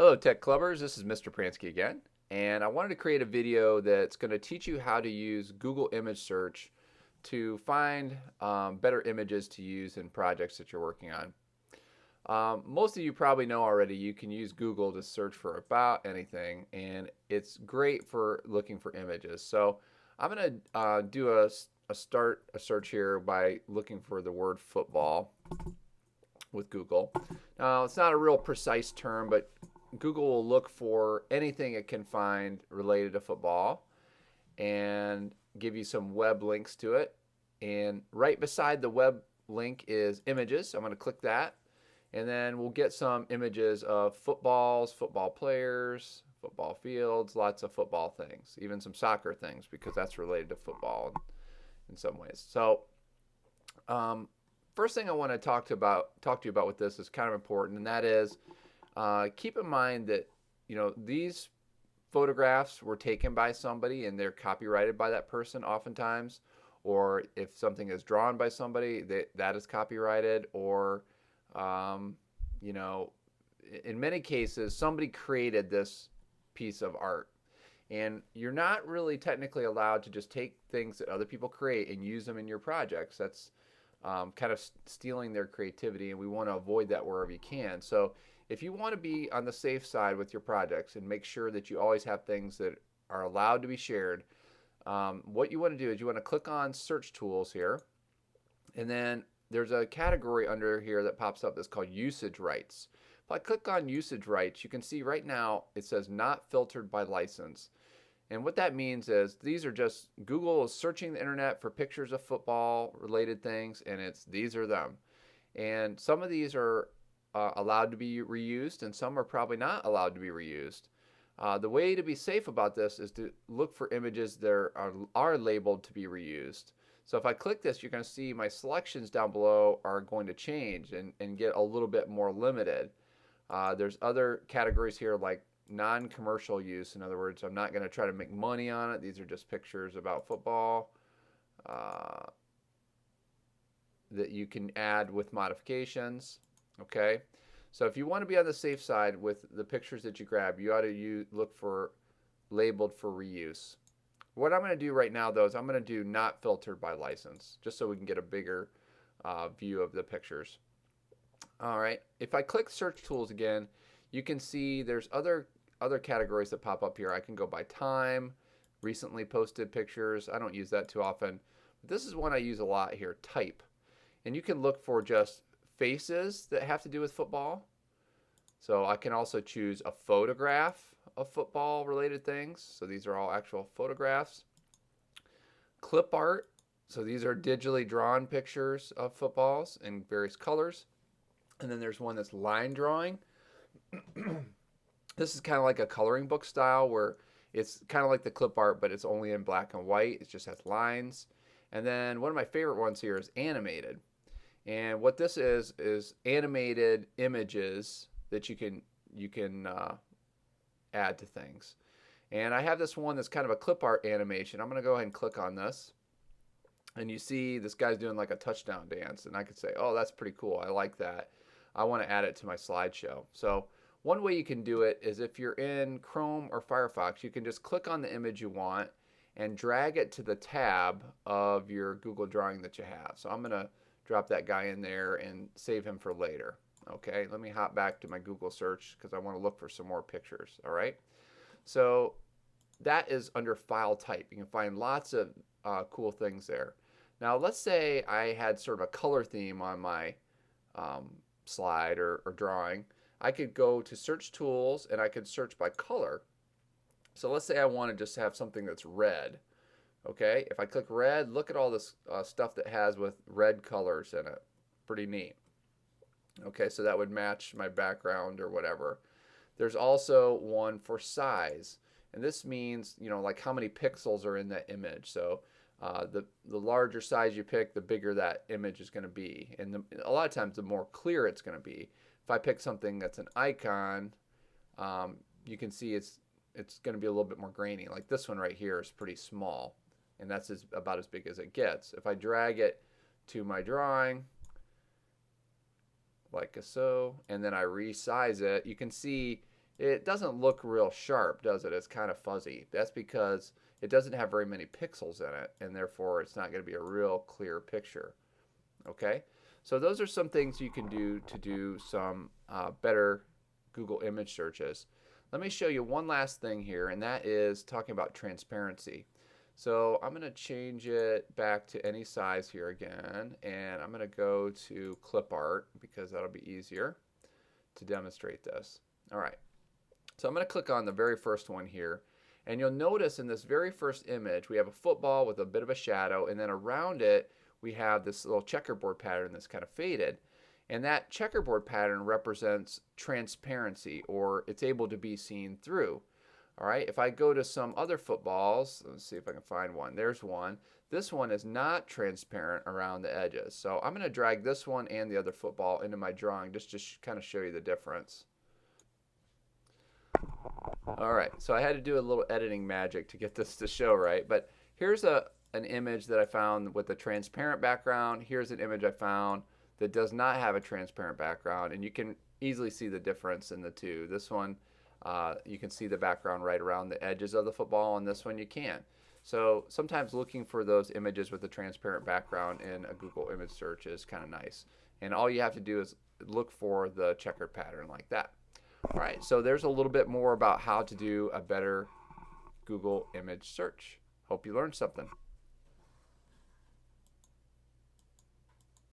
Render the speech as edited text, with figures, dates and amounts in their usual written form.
Hello Tech Clubbers, this is Mr. Pransky again, and I wanted to create a video that's going to teach you how to use Google image search to find better images to use in projects that you're working on. Most of you probably know already you can use Google to search for about anything, and it's great for looking for images. So I'm going to do start a search here by looking for the word football with Google. Now, it's not a real precise term, but Google will look for anything it can find related to football and give you some web links to it. And right beside the web link is images. I'm going to click that. And then we'll get some images of footballs, football players, football fields, lots of football things, even some soccer things because that's related to football in some ways. So first thing I want to talk to you about with this is kind of important, and that is keep in mind that these photographs were taken by somebody and they're copyrighted by that person oftentimes, or if something is drawn by somebody that is copyrighted, or in many cases somebody created this piece of art, and you're not really technically allowed to just take things that other people create and use them in your projects. That's kind of stealing their creativity, and we want to avoid that wherever you can. So if you want to be on the safe side with your projects and make sure that you always have things that are allowed to be shared, what you want to do is you want to click on search tools here, and then there's a category under here that pops up that's called usage rights. If I click on usage rights, you can see right now it says not filtered by license. And what that means is these are just Google is searching the internet for pictures of football related things, and these are them. And some of these are allowed to be reused, and some are probably not allowed to be reused. The way to be safe about this is to look for images that are labeled to be reused. So if I click this, you're going to see my selections down below are going to change and get a little bit more limited. There's other categories here like non-commercial use. In other words, I'm not going to try to make money on it. These are just pictures about football that you can add with modifications. Okay, so if you want to be on the safe side with the pictures that you grab, you ought to look for labeled for reuse. What I'm going to do right now, though, is I'm going to do not filtered by license, just so we can get a bigger view of the pictures. All right, if I click search tools again, you can see there's other categories that pop up here. I can go by time, recently posted pictures. I don't use that too often. But this is one I use a lot here, type. And you can look for just faces that have to do with football. So I can also choose a photograph of football related things. So these are all actual photographs. Clip art. So these are digitally drawn pictures of footballs in various colors. And then there's one that's line drawing. This is kind of like a coloring book style where it's kind of like the clip art, but it's only in black and white. It just has lines. And then one of my favorite ones here is animated. And what this is animated images that you can add to things. And I have this one that's kind of a clip art animation. I'm going to go ahead and click on this. And you see this guy's doing like a touchdown dance. And I could say, oh, that's pretty cool. I like that. I want to add it to my slideshow. So one way you can do it is if you're in Chrome or Firefox, you can just click on the image you want and drag it to the tab of your Google drawing that you have. So I'm going to drop that guy in there and save him for later. Okay, let me hop back to my Google search because I want to look for some more pictures. All right, so that is under file type. You can find lots of cool things there. Now let's say I had sort of a color theme on my slide or drawing. I could go to search tools and I could search by color. So let's say I want to just have something that's red. Okay, if I click red, look at all this stuff that has with red colors in it. Pretty neat. Okay, so that would match my background or whatever. There's also one for size, and this means like how many pixels are in that image. So the larger size you pick, the bigger that image is going to be, and a lot of times the more clear it's going to be. If I pick something that's an icon, you can see it's going to be a little bit more grainy. Like this one right here is pretty small, and that's about as big as it gets. If I drag it to my drawing, like so, and then I resize it, you can see it doesn't look real sharp, does it? It's kind of fuzzy. That's because it doesn't have very many pixels in it, and therefore it's not going to be a real clear picture. Okay, so those are some things you can do to do some better Google image searches. Let me show you one last thing here, and that is talking about transparency. So I'm going to change it back to any size here again, and I'm going to go to clip art because that'll be easier to demonstrate this. All right, so I'm going to click on the very first one here, and you'll notice in this very first image we have a football with a bit of a shadow, and then around it we have this little checkerboard pattern that's kind of faded. And that checkerboard pattern represents transparency, or it's able to be seen through. All right, if I go to some other footballs, let's see if I can find one. There's one. This one is not transparent around the edges. So I'm going to drag this one and the other football into my drawing just to kind of show you the difference. All right, so I had to do a little editing magic to get this to show right, but here's an image that I found with a transparent background. Here's an image I found that does not have a transparent background, and you can easily see the difference in the two. This one, you can see the background right around the edges of the football, and this one you can't. So sometimes looking for those images with a transparent background in a Google image search is kind of nice. And all you have to do is look for the checkered pattern like that. All right, so there's a little bit more about how to do a better Google image search. Hope you learned something.